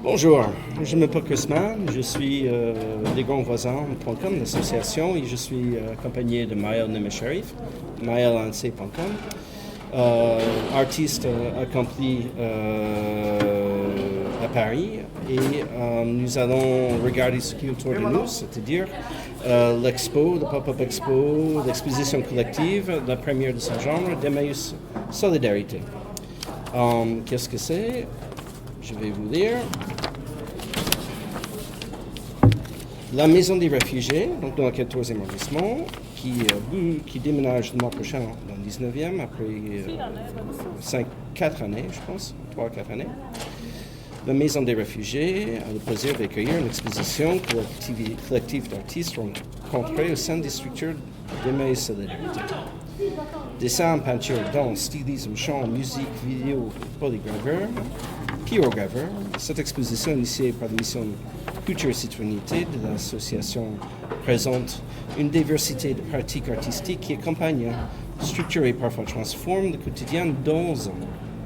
Bonjour, je m'appelle Chrisman, je suis lesgrandvoisins.com, l'association, et je suis accompagné de Maël Nemesharif, maëlanc.com, artiste accompli à Paris, et nous allons regarder ce qui est autour de nous, c'est-à-dire l'expo, le pop-up expo, l'exposition collective, la première de son genre, d'Emmaüs Solidarité. Qu'est-ce que c'est? Je vais vous lire. La Maison des Réfugiés, donc dans le 14e arrondissement, qui déménage le mois prochain dans le 19e, après 4 années, je pense, 3 ou 4 années. La Maison des Réfugiés a le plaisir d'accueillir une exposition collective d'artistes rencontrés au sein des structures d'Emmaüs Solidarité. Dessin, peinture, danse, stylisme, chant, musique, vidéo, polygravure, pyrogravure. Cette exposition initiée par la mission Culture et Citoyenneté de l'association présente une diversité de pratiques artistiques qui accompagnent, structurent et parfois transforment le quotidien d'11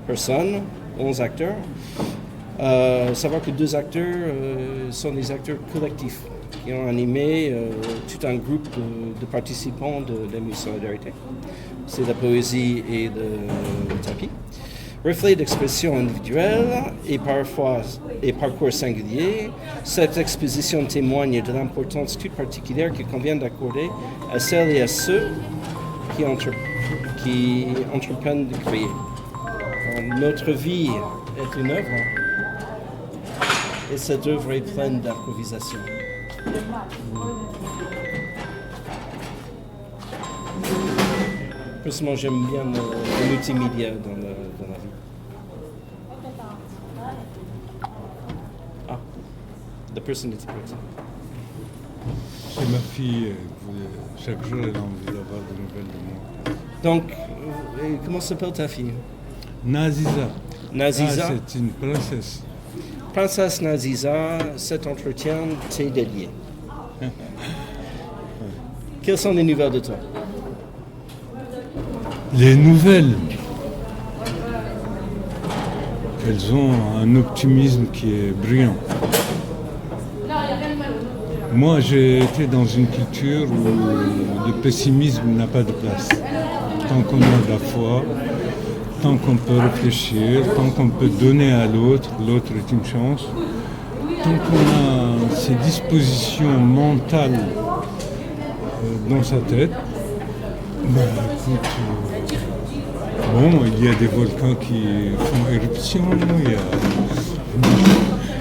personnes, 11 acteurs. Savoir que 2 acteurs sont des acteurs collectifs qui ont animé tout un groupe de participants de l'Emmaüs Solidarité. C'est la poésie et le tapis. Reflet d'expression individuelle et parfois et parcours singulier, cette exposition témoigne de l'importance toute particulière qu'il convient d'accorder à celles et à ceux qui entreprennent de créer. Notre vie est une œuvre et cette œuvre est pleine d'improvisation. Personnellement, j'aime bien le multimédia dans la vie. Ah, the person is person. C'est ma fille, chaque jour elle a envie d'avoir des nouvelles de moi. Donc, comment s'appelle ta fille? Naziza. Naziza. Ah, c'est une princesse. Princesse Naziza, cet entretien t'est dédié. Quelles sont les nouvelles de toi? Les nouvelles, elles ont un optimisme qui est brillant. Moi, j'ai été dans une culture où le pessimisme n'a pas de place. Tant qu'on a de la foi, tant qu'on peut réfléchir, tant qu'on peut donner à l'autre, l'autre est une chance, tant qu'on a ces dispositions mentales dans sa tête, écoute, bon, il y a des volcans qui font éruption,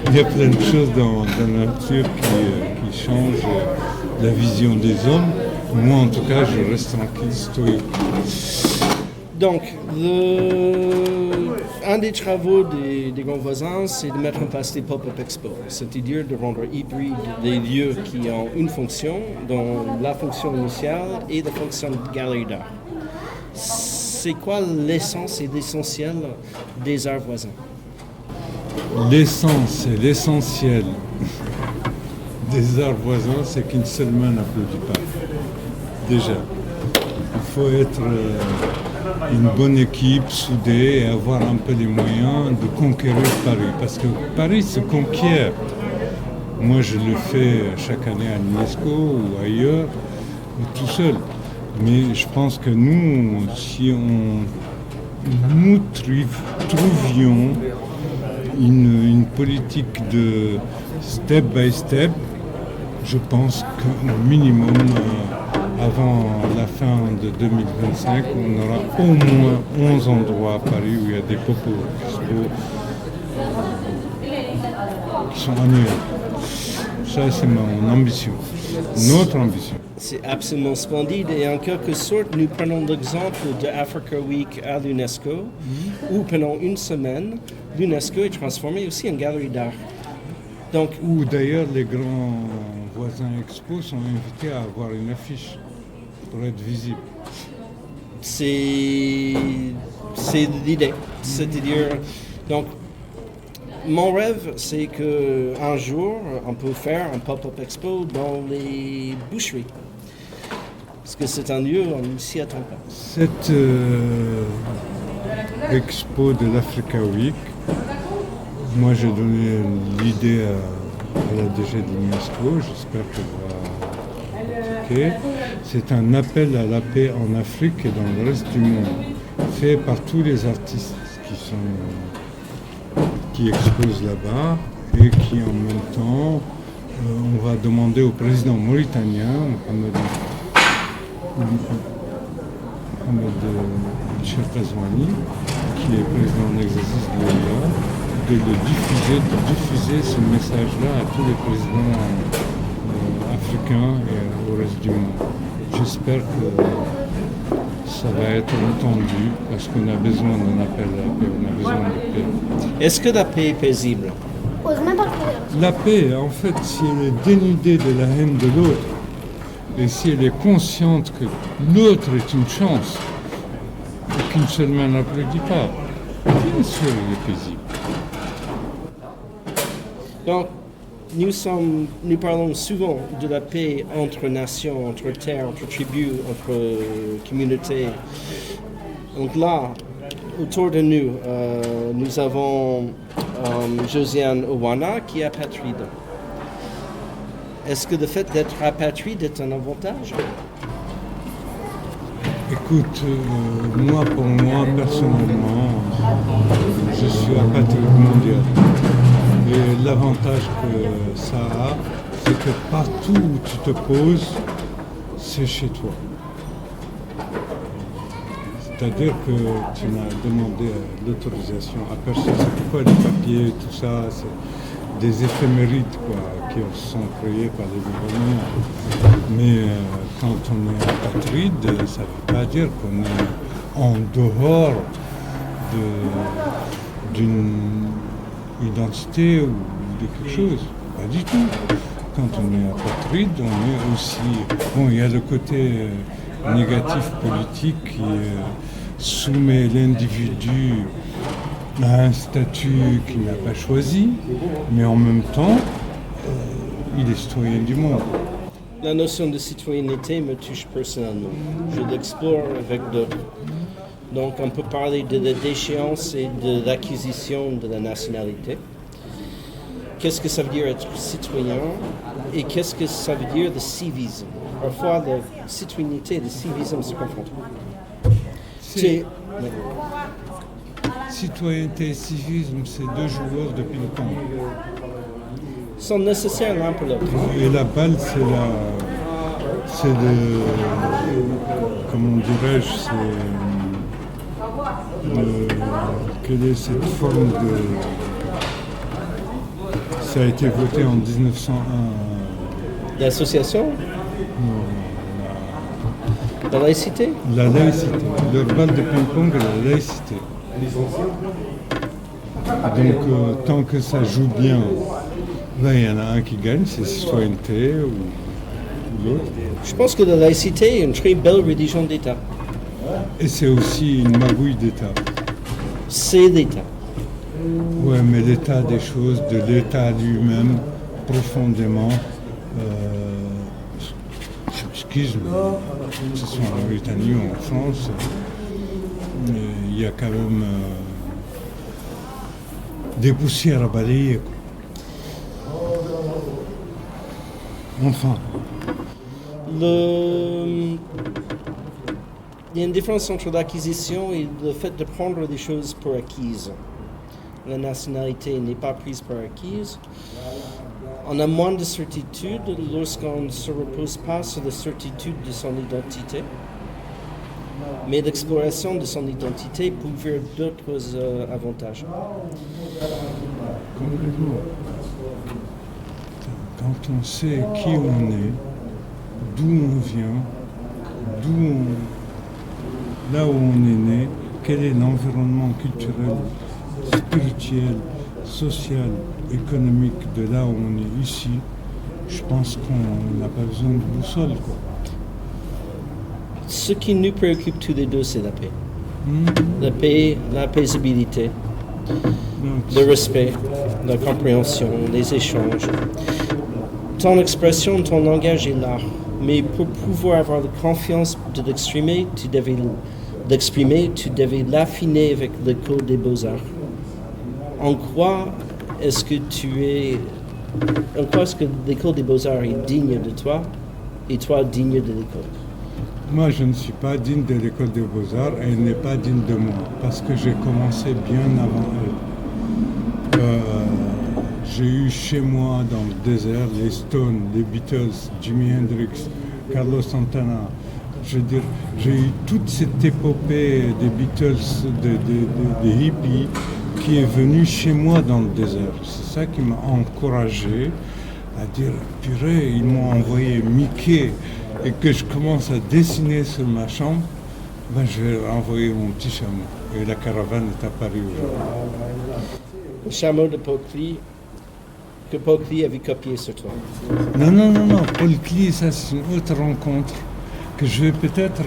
il y a plein de choses dans la nature qui changent la vision des hommes. Moi, en tout cas, je reste tranquille, stoïque. Donc, un des travaux des grands voisins, c'est de mettre en place des pop-up expos, c'est-à-dire de rendre hybride des lieux qui ont une fonction, dont la fonction initiale et la fonction de galerie d'art. C'est quoi l'essence et l'essentiel des arts voisins? L'essence et l'essentiel des arts voisins, c'est qu'une seule main n'applaudit pas. Déjà, il faut être une bonne équipe, soudée, et avoir un peu les moyens de conquérir Paris. Parce que Paris se conquiert. Moi, je le fais chaque année à l'UNESCO ou ailleurs, tout seul. Mais je pense que nous, si nous trouvions une politique de step by step, je pense qu'au minimum, avant la fin de 2025, on aura au moins 11 endroits à Paris où il y a des pop-up expos qui sont annuels. Ça, c'est mon ambition, notre ambition. C'est absolument splendide et en quelque sorte, nous prenons l'exemple de Africa Week à l'UNESCO, où pendant une semaine, l'UNESCO est transformé aussi en galerie d'art. Donc, où d'ailleurs les grands voisins expos sont invités à avoir une affiche pour être visible. C'est l'idée. C'est-à-dire, donc, mon rêve, c'est qu'un jour, on peut faire un pop-up expo dans les boucheries. Parce que c'est un lieu où on ne s'y attend pas. Cette expo de l'Africa Week, Moi, j'ai donné l'idée à la DG de l'UNESCO, j'espère qu'elle va appliquer. C'est un appel à la paix en Afrique et dans le reste du monde, fait par tous les artistes qui exposent là-bas et qui en même temps, on va demander au président mauritanien, Mohamed Cheikh Ghazouani, qui est président en exercice de l'OIA, de diffuser ce message-là à tous les présidents africains et au reste du monde. J'espère que ça va être entendu parce qu'on a besoin d'un appel à la paix, on a besoin de paix. Est-ce que la paix est paisible? La paix, en fait, si elle est dénudée de la haine de l'autre, et si elle est consciente que l'autre est une chance, et qu'une seule main n'applaudit pas, bien sûr elle est paisible. Donc, nous parlons souvent de la paix entre nations, entre terres, entre tribus, entre communautés. Donc là, autour de nous, nous avons Josiane Owana qui est apatride. Est-ce que le fait d'être apatride est un avantage? Écoute, moi, pour moi, personnellement, je suis apatride mondial. Et l'avantage que ça a, c'est que partout où tu te poses, c'est chez toi. C'est-à-dire que tu n'as demandé l'autorisation à personne. C'est quoi les papiers, tout ça, c'est des éphémérides quoi, qui sont créés par les gouvernements. Mais quand on est apatride, ça ne veut pas dire qu'on est en dehors d'une identité ou de quelque chose. Pas du tout. Quand on est apatride, on est aussi... Bon, il y a le côté négatif politique qui soumet l'individu à un statut qu'il n'a pas choisi, mais en même temps, il est citoyen du monde. La notion de citoyenneté me touche personnellement. Je l'explore avec d'autres. Donc on peut parler de la déchéance et de l'acquisition de la nationalité. Qu'est-ce que ça veut dire être citoyen et qu'est-ce que ça veut dire le civisme? Parfois, la citoyenneté et le civisme se confondent. Citoyenneté et civisme, c'est deux joueurs de ping-pong. Ils sont nécessaires l'un pour l'autre. Et la balle, c'est le... Comment dirais-je, quelle est cette forme de... Ça a été voté en 1901. L'association? Non. La laïcité? La laïcité. Leur balle de ping-pong est la laïcité. Donc, tant que ça joue bien, là, il y en a un qui gagne, c'est citoyenneté ou l'autre. Je pense que la laïcité est une très belle religion d'État. Et c'est aussi une magouille d'État. C'est l'État. Oui, mais l'état des choses, de l'État lui-même, profondément, je m'excuse, mais que ce soit en Mauritanie ou en France, il y a quand même des poussières à balayer. Enfin. Il y a une différence entre l'acquisition et le fait de prendre des choses pour acquises. La nationalité n'est pas prise pour acquise. On a moins de certitude lorsqu'on ne se repose pas sur la certitude de son identité. Mais l'exploration de son identité peut ouvrir d'autres avantages. Complètement. Quand on sait qui on est, d'où on vient, là où on est né, quel est l'environnement culturel, spirituel, social, économique de là où on est ici, je pense qu'on n'a pas besoin de boussole, quoi. Ce qui nous préoccupe tous les deux, c'est la paix. La paix, la paisibilité, le respect, la compréhension, les échanges. Ton expression, ton langage est là. Mais pour pouvoir avoir la confiance de l'exprimer, tu devais l'affiner avec le code des beaux-arts. On croit est-ce que en quoi est-ce que l'école des beaux-arts est digne de toi et toi digne de l'école? Moi, je ne suis pas digne de l'école des beaux-arts et elle n'est pas digne de moi parce que j'ai commencé bien avant elle. J'ai eu chez moi dans le désert les Stones, les Beatles, Jimi Hendrix, Carlos Santana. Je veux dire, j'ai eu toute cette épopée des Beatles, des hippies qui est venue chez moi dans le désert. C'est ça qui m'a encouragé à dire, purée, ils m'ont envoyé Mickey et que je commence à dessiner sur ma chambre, ben je vais envoyer mon petit chameau. Et la caravane est apparue aujourd'hui. Le chameau de Paul Klee, que Paul Klee avait copié sur toi. Non. Paul Klee, ça c'est une autre rencontre que je vais peut-être,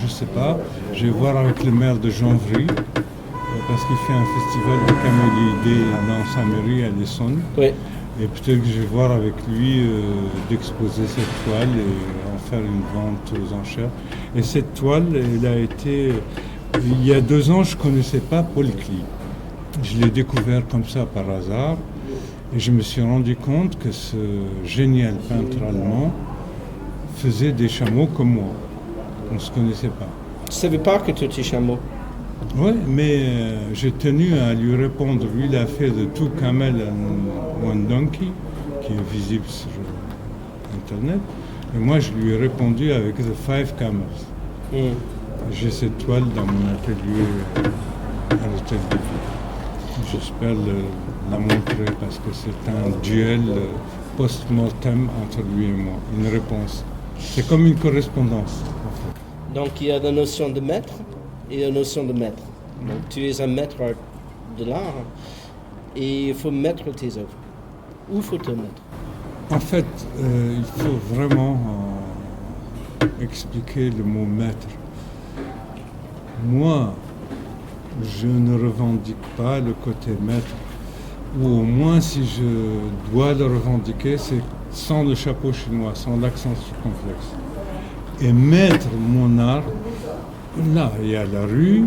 je sais pas, je vais voir avec le maire de Janvry, parce qu'il fait un festival de caméliidés dans sa mairie à l'Essonne. Oui. Et peut-être que je vais voir avec lui d'exposer cette toile et en faire une vente aux enchères. Et cette toile, elle a été... Il y a 2 ans, je ne connaissais pas Paul Klee. Je l'ai découvert comme ça par hasard. Et je me suis rendu compte que ce génial peintre allemand faisait des chameaux comme moi. On ne se connaissait pas. Tu ne savais pas que tu étais chameau? Oui, mais j'ai tenu à lui répondre. Lui, il a fait de tout camel one donkey, qui est visible sur Internet. Et moi, je lui ai répondu avec The 5 Camels. J'ai cette toile dans mon atelier à l'hôtel de ville. J'espère la montrer parce que c'est un duel post-mortem entre lui et moi. Une réponse. C'est comme une correspondance. En fait. Donc, il y a la notion de maître et la notion de maître. Donc, tu es un maître de l'art et il faut mettre tes œuvres. Où faut te mettre? En fait, il faut vraiment expliquer le mot maître. Moi, je ne revendique pas le côté maître, ou au moins si je dois le revendiquer, c'est sans le chapeau chinois, sans l'accent circonflexe. Et mettre mon art, là, il y a la rue,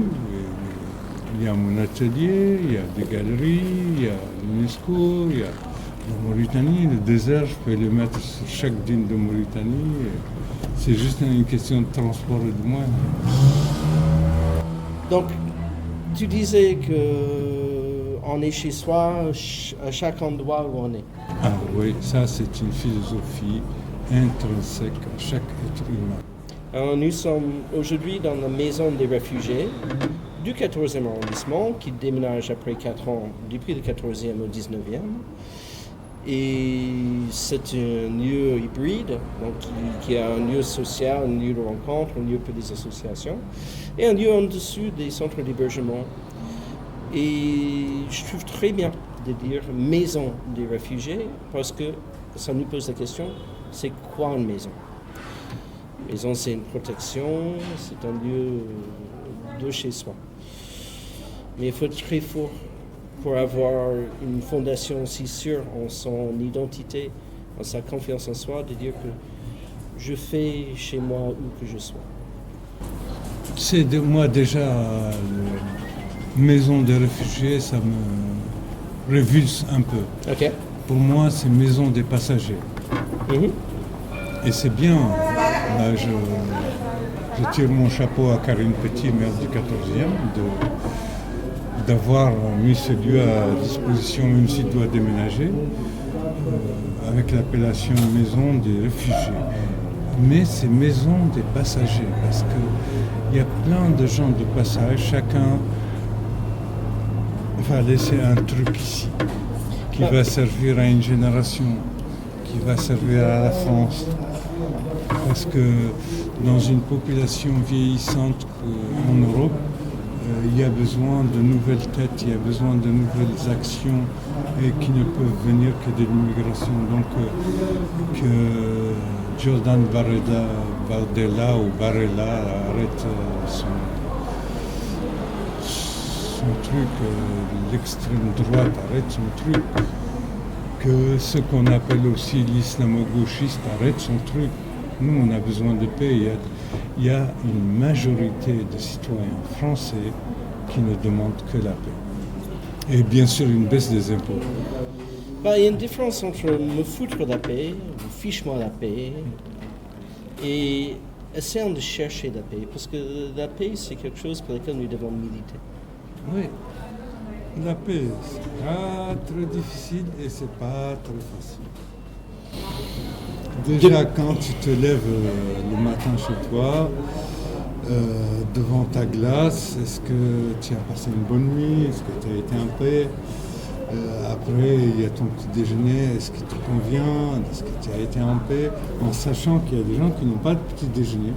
il y a mon atelier, il y a des galeries, il y a l'UNESCO, il y a la Mauritanie, le désert, je peux les mettre sur chaque dîne de Mauritanie. C'est juste une question de transport et de moyens. Donc, tu disais qu'on est chez soi à chaque endroit où on est. Ah oui, ça c'est une philosophie intrinsèque à chaque être humain. Alors, nous sommes aujourd'hui dans la maison des réfugiés du 14e arrondissement qui déménage après 4 ans, depuis le 14e au 19e. Et c'est un lieu hybride, donc qui a un lieu social, un lieu de rencontre, un lieu pour des associations, et un lieu en dessous des centres d'hébergement. Et je trouve très bien de dire maison des réfugiés, parce que ça nous pose la question, c'est quoi une maison? Une maison, c'est une protection, c'est un lieu de chez soi. Mais il faut être très fort pour avoir une fondation aussi sûre en son identité, en sa confiance en soi, de dire que je fais chez moi où que je sois. C'est moi déjà, la maison des réfugiés, ça me révulse un peu. OK. Pour moi, c'est maison des passagers. Et c'est bien. Là, je tire mon chapeau à Karine Petit, maire du 14e, d'avoir mis ce lieu à disposition, même s'il doit déménager, avec l'appellation maison des réfugiés. Mais c'est maison des passagers, parce qu'il y a plein de gens de passage, chacun va laisser un truc ici, qui va servir à une génération, qui va servir à la France. Parce que dans une population vieillissante en Europe, il y a besoin de nouvelles têtes, il y a besoin de nouvelles actions et qui ne peuvent venir que de l'immigration. Donc que Jordan Bardella ou Barella arrête son truc, l'extrême droite arrête son truc, que ce qu'on appelle aussi l'islamo-gauchiste arrête son truc. Nous, on a besoin de paix. Il y a une majorité de citoyens français qui ne demandent que la paix. Et bien sûr une baisse des impôts. Bah, il y a une différence entre me foutre la paix, ou fiche-moi la paix, et essayons de chercher la paix, parce que la paix, c'est quelque chose pour lequel nous devons militer. Oui. La paix, c'est pas très difficile et c'est pas très facile. Déjà, quand tu te lèves le matin chez toi, devant ta glace, est-ce que tu as passé une bonne nuit? Est-ce que tu as été en paix? Après, il y a ton petit déjeuner, est-ce qu'il te convient? Est-ce que tu as été en paix? En sachant qu'il y a des gens qui n'ont pas de petit déjeuner.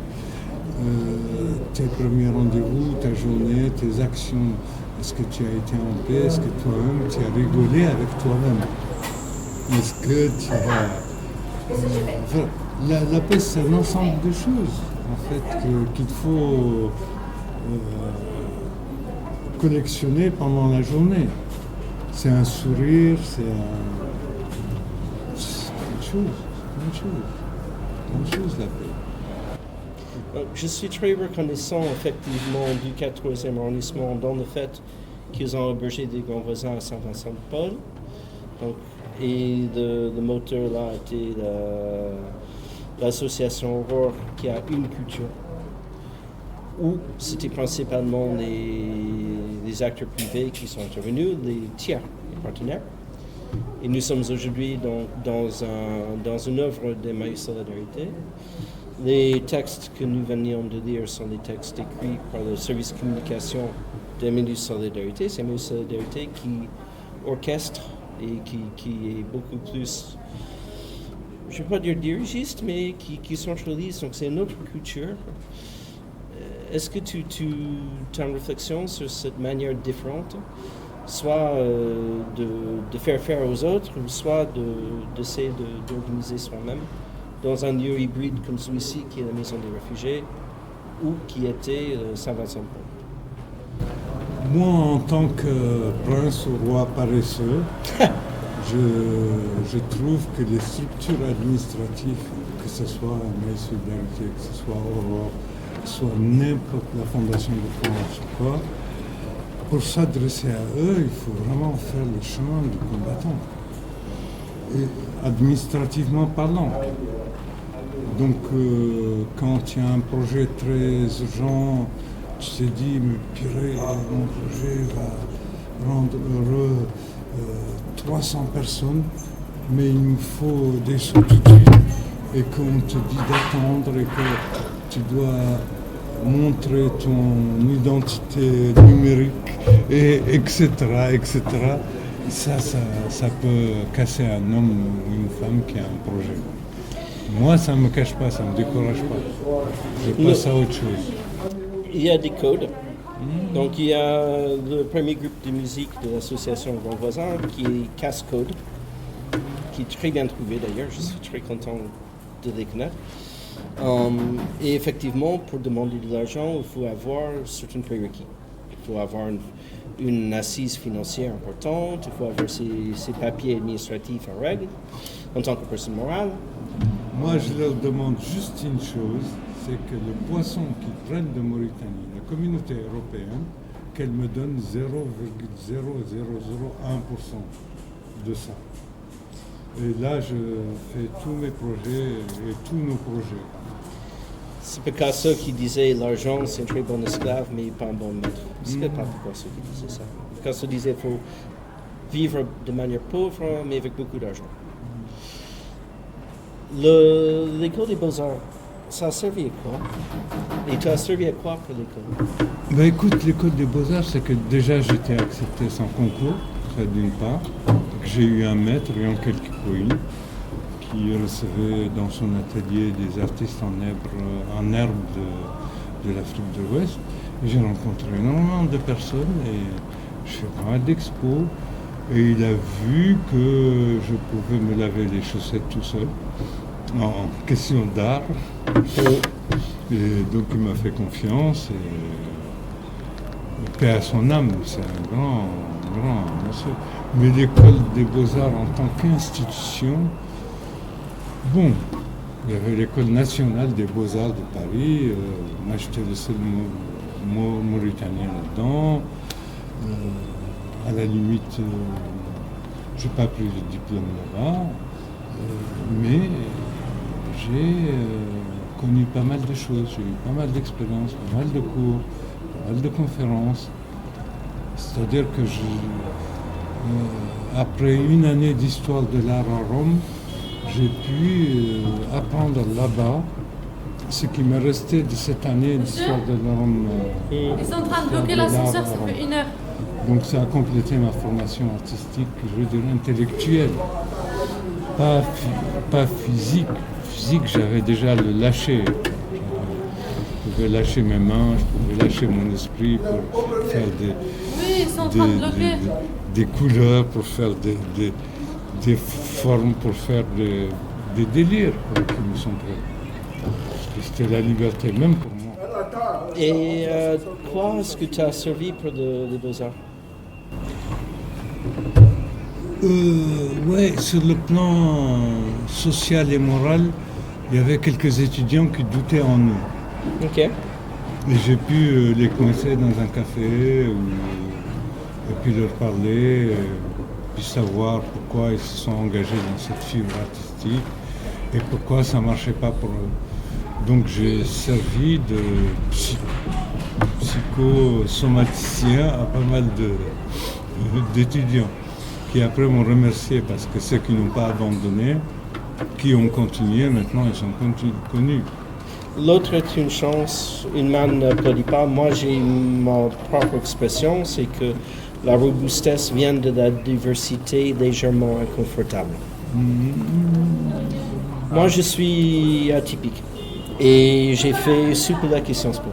Tes premiers rendez-vous, ta journée, tes actions, est-ce que tu as été en paix? Est-ce que toi-même, tu as rigolé avec toi-même? Est-ce que tu as... La paix, c'est un ensemble de choses, en fait, qu'il faut collectionner pendant la journée. C'est un sourire, c'est une chose, la paix. Je suis très reconnaissant, effectivement, du 14e arrondissement dans le fait qu'ils ont hébergé des grands voisins à Saint-Vincent-de-Paul. Et le moteur là a été l'association Aurore qui a une culture, où c'était principalement les acteurs privés qui sont intervenus, les tiers, les partenaires. Et nous sommes aujourd'hui dans une œuvre d'Emmaüs Solidarité. Les textes que nous venions de lire sont des textes écrits par le service de communication d'Emmaüs Solidarité. C'est Emmaüs Solidarité qui orchestre et qui est beaucoup plus, je ne vais pas dire dirigiste, mais qui centralise. Donc c'est une autre culture. Est-ce que tu as une réflexion sur cette manière différente, soit de faire faire aux autres, ou soit d'essayer d'organiser soi-même dans un lieu hybride comme celui-ci, qui est la Maison des Réfugiés, ou qui était Saint-Vincent-de-Paul? Moi, en tant que prince ou roi paresseux, je trouve que les structures administratives, que ce soit Emmaüs Solidarité, que ce soit Aurore, soit n'importe la Fondation de France ou quoi, pour s'adresser à eux, il faut vraiment faire le chemin du combattant, et administrativement parlant. Donc, quand il y a un projet très urgent, tu t'es dit, mais purée, mon projet va rendre heureux 300 personnes, mais il me faut des sous tout de suite, et qu'on te dit d'attendre et que tu dois montrer ton identité numérique, et etc., etc. Ça peut casser un homme ou une femme qui a un projet. Moi, ça ne me cache pas, ça ne me décourage pas. Je passe à autre chose. Il y a des codes. Donc il y a le premier groupe de musique de l'association Grands Voisins qui est Casse-Code, qui est très bien trouvé d'ailleurs, je suis très content de les connaître. Et effectivement, pour demander de l'argent, il faut avoir certains prérequis. Il faut avoir une assise financière importante, il faut avoir ses papiers administratifs en règle, en tant que personne morale. Moi, je leur demande juste une chose, c'est que le poisson qu'ils prennent de Mauritanie, la communauté européenne, qu'elle me donne 0,0001% de ça. Et là, je fais tous mes projets et tous nos projets. C'est Picasso qui disait l'argent c'est un très bon esclave mais pas un bon maître. C'est pas Picasso qui disait ça. Picasso disait qu'il faut vivre de manière pauvre mais avec beaucoup d'argent. L'école des beaux-arts, ça a servi à quoi? Et tu as servi à quoi pour l'école? Ben écoute, l'école des beaux-arts, c'est que déjà j'étais accepté sans concours, ça d'une part. J'ai eu un maître, Yankel Kikoï, qui recevait dans son atelier des artistes en herbe de l'Afrique de l'Ouest. J'ai rencontré énormément de personnes et je fais pas mal d'expos. Et il a vu que je pouvais me laver les chaussettes tout seul, en question d'art. Et donc il m'a fait confiance et paix à son âme, c'est un grand monsieur. Mais l'école des beaux-arts en tant qu'institution, bon, il y avait l'école nationale des beaux-arts de Paris, moi j'étais le seul Mauritanien là-dedans. À la limite, je n'ai pas pris le diplôme là-bas, mais j'ai connu pas mal de choses, j'ai eu pas mal d'expériences, pas mal de cours, pas mal de conférences. C'est-à-dire que après une année d'histoire de l'art à Rome, j'ai pu apprendre là-bas ce qui m'est resté de cette année d'histoire de Rome. Ils sont en train de bloquer l'ascenseur, ça fait 1 heure. Donc ça a complété ma formation artistique, je veux dire intellectuelle, pas physique. Physique, j'avais déjà le lâché. Je pouvais lâcher mes mains, je pouvais lâcher mon esprit pour faire Oui, ils sont en train de bloquer. des couleurs, pour faire des formes, pour faire des délires quoi, qui me sont prêts. C'était la liberté, même pour moi. Et quoi est-ce que tu as servi pour les Beaux-Arts? Ouais, sur le plan social et moral, il y avait quelques étudiants qui doutaient en nous. Ok. Et j'ai pu les coincer dans un café et puis leur parler, puis savoir pourquoi ils se sont engagés dans cette fibre artistique et pourquoi ça ne marchait pas pour eux. Donc j'ai servi de psychosomaticien à pas mal d'étudiants qui après m'ont remercié parce que ceux qui n'ont pas abandonné, qui ont continué, maintenant ils sont connus. L'autre est une chance, une main n'applaudit pas. Moi, j'ai ma propre expression, c'est que la robustesse vient de la diversité légèrement inconfortable. Moi, je suis atypique et j'ai fait Supélec et Sciences Po.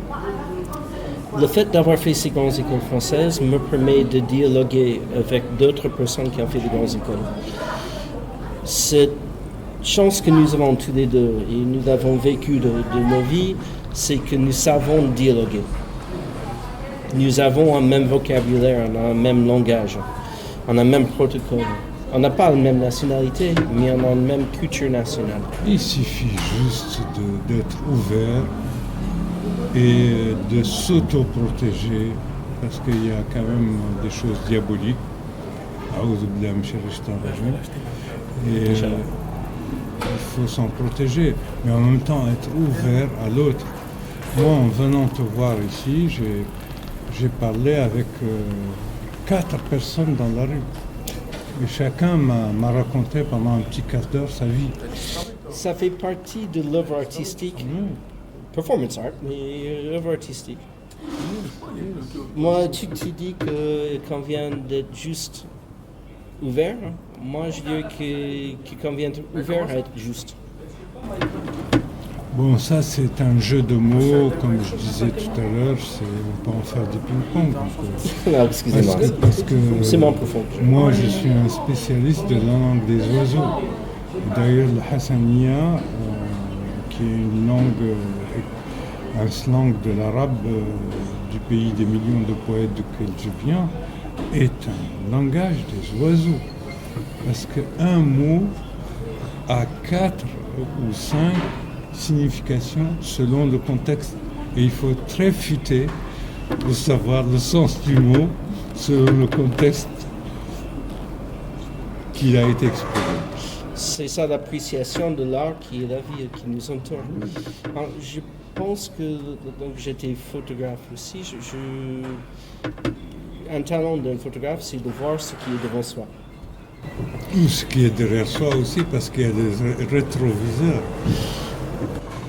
Le fait d'avoir fait ces grandes écoles françaises me permet de dialoguer avec d'autres personnes qui ont fait des grandes écoles. Cette chance que nous avons tous les deux, et nous l'avons vécu de nos vies, c'est que nous savons dialoguer. Nous avons un même vocabulaire, on a un même langage, on a un même protocole. On n'a pas la même nationalité, mais on a une même culture nationale. Il suffit juste d'être ouvert et de s'auto-protéger, parce qu'il y a quand même des choses diaboliques. Et il faut s'en protéger, mais en même temps être ouvert à l'autre. Moi, en venant te voir ici, j'ai parlé avec 4 personnes dans la rue. Et chacun m'a raconté pendant un petit quart d'heure sa vie. Ça fait partie de l'œuvre artistique, performance art, mais l'œuvre artistique. Moi, tu dis qu'on vient d'être juste ouvert. Moi, je dirais qu'on vient d'être ouvert à être juste. Bon, ça c'est un jeu de mots, comme je disais tout à l'heure, on peut en faire du ping-pong. Non, excusez-moi, parce que c'est moins profond. Moi je suis un spécialiste de la langue des oiseaux. D'ailleurs le Hassaniya, qui est une langue, un slang de l'arabe du pays des millions de poètes duquel je viens, est un langage des oiseaux. Parce qu'un mot a 4 ou 5 signification selon le contexte. Et il faut être très futé pour savoir le sens du mot selon le contexte qu'il a été exprimé. C'est ça l'appréciation de l'art qui est la vie qui nous entoure. Alors, je pense que donc, j'étais photographe aussi. Un talent d'un photographe, c'est de voir ce qui est devant soi. Ou ce qui est derrière soi aussi, parce qu'il y a des rétroviseurs.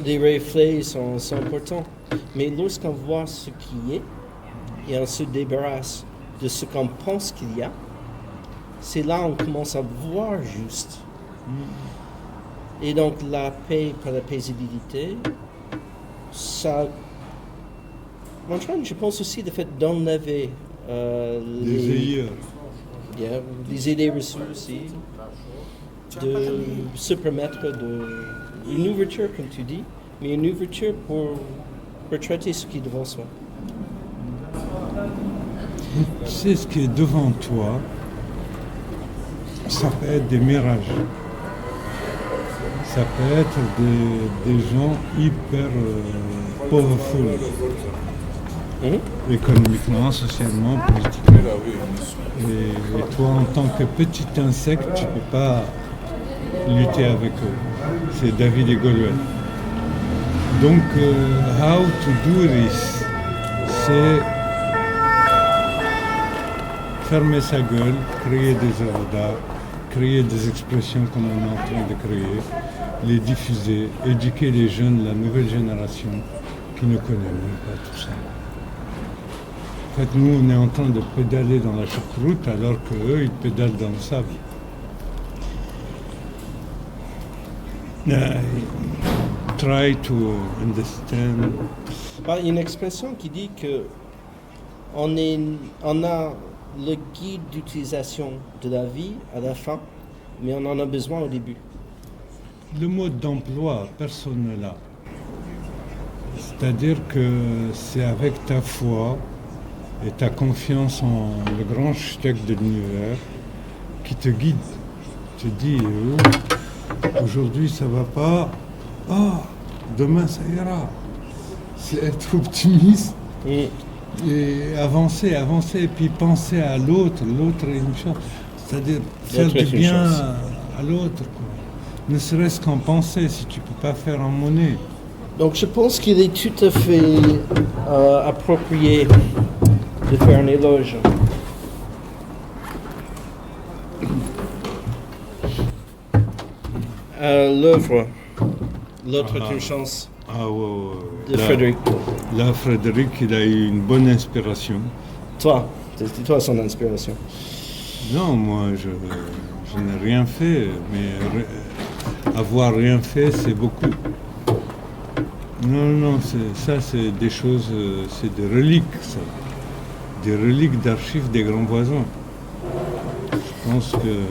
Les reflets sont importants, mais lorsqu'on voit ce qui est et on se débarrasse de ce qu'on pense qu'il y a, c'est là qu'on commence à voir juste. Et donc la paix par la paisibilité, ça entraîne, je pense aussi, le fait d'enlever les idées reçues aussi, de se permettre une ouverture, comme tu dis, mais une ouverture pour traiter ce qui est devant soi. Tu sais, ce qui est devant toi, ça peut être des mirages. Ça peut être des gens hyper powerful. économiquement, socialement, politiquement. Et toi, en tant que petit insecte, tu ne peux pas lutter avec eux. C'est David et Goliath. Donc, how to do this, c'est fermer sa gueule, créer des œuvres d'art, créer des expressions comme on est en train de créer, les diffuser, éduquer les jeunes, la nouvelle génération qui ne connaît même pas tout ça. En fait, nous, on est en train de pédaler dans la choucroute alors qu'eux, ils pédalent dans le sable. Try to understand. Il y a une expression qui dit que on a le guide d'utilisation de la vie à la fin, mais on en a besoin au début. Le mode d'emploi, personne ne l'a. C'est-à-dire que c'est avec ta foi et ta confiance en le grand architecte de l'univers qui te guide. Tu te dis, aujourd'hui ça va pas, demain ça ira. C'est être optimiste et avancer, et puis penser à l'autre est une chose. C'est-à-dire faire du bien à l'autre, quoi. Ne serait-ce qu'en penser, si tu ne peux pas faire en monnaie. Donc je pense qu'il est tout à fait approprié de faire un éloge. L'œuvre, L'autre est une chance de Frédéric. Là, Frédéric, il a eu une bonne inspiration. Toi, c'était toi son inspiration. Non, moi, je n'ai rien fait, mais avoir rien fait, c'est beaucoup. Non, c'est des choses, c'est des reliques, ça. Des reliques d'archives des grands voisins. Je pense que...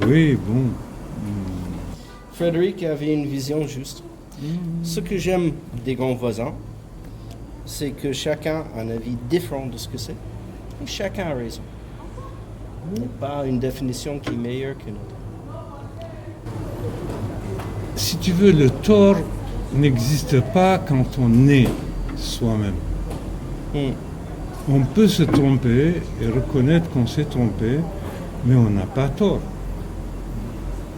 Oui, bon. Frédéric avait une vision juste. Ce que j'aime des grands voisins, c'est que chacun a un avis différent de ce que c'est. Et chacun a raison. Il n'y a pas une définition qui est meilleure qu'une autre. Si tu veux, le tort n'existe pas quand on est soi-même. On peut se tromper et reconnaître qu'on s'est trompé, mais on n'a pas tort.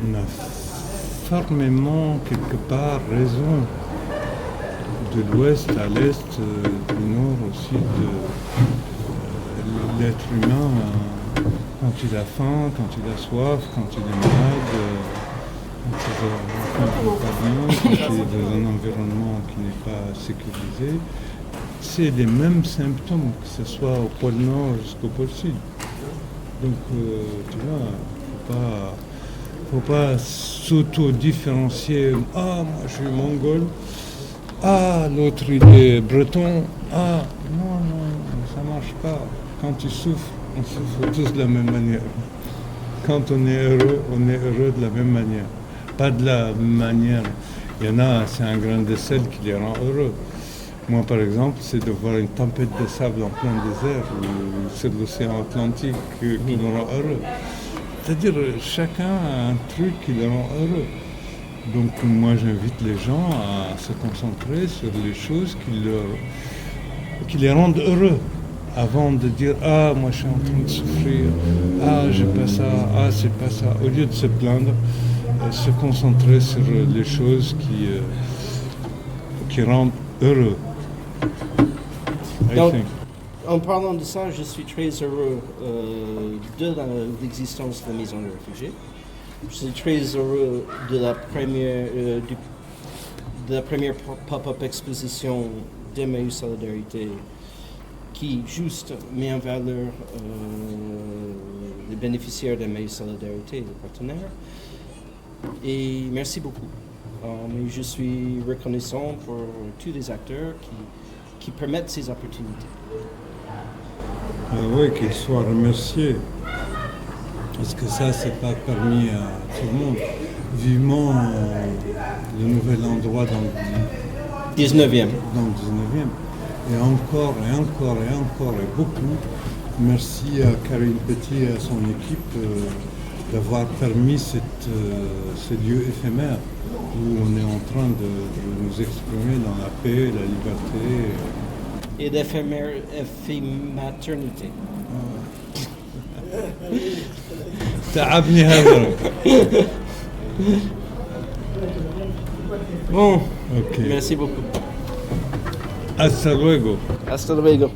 On a fermement, quelque part, raison. De l'ouest à l'est, du nord au sud, l'être humain, quand il a faim, quand il a soif, quand il est malade, quand il ne va pas bien, quand il est dans un environnement qui n'est pas sécurisé, c'est les mêmes symptômes, que ce soit au pôle nord jusqu'au pôle sud. Donc, tu vois, faut pas s'auto-différencier. Ah, moi je suis mongol. Ah, l'autre il est breton. Ah, non, ça marche pas. Quand tu souffres, on souffre tous de la même manière. Quand on est heureux de la même manière. Pas de la même manière. Il y en a, c'est un grain de sel qui les rend heureux. Moi, par exemple, c'est de voir une tempête de sable en plein désert ou sur l'océan Atlantique qui me rend heureux. C'est-à-dire, chacun a un truc qui le rend heureux. Donc, moi, j'invite les gens à se concentrer sur les choses qui les rendent heureux. Avant de dire, ah, moi, je suis en train de souffrir. Ah, j'ai pas ça. Ah, c'est pas ça. Au lieu de se plaindre, se concentrer sur les choses qui rendent heureux. Donc, en parlant de ça, je suis très heureux de l'existence de la Maison des Réfugiés. Je suis très heureux de la première pop-up exposition d'Emmaüs Solidarité qui juste met en valeur les bénéficiaires d'Emmaüs Solidarité et les partenaires. Et merci beaucoup. Mais je suis reconnaissant pour tous les acteurs qui permettent ces opportunités. Oui, qu'ils soient remerciés. Parce que ça, c'est pas permis à tout le monde. Vivement le nouvel endroit dans le 19e. Dans le 19e. Et encore, et beaucoup. Merci à Karine Petit et à son équipe d'avoir permis ce lieu éphémère où on est en train de nous exprimer dans la paix, la liberté. Et d'éphématernité. تعبني هذا. Bon, Ok. merci beaucoup. Hasta luego. Hasta luego.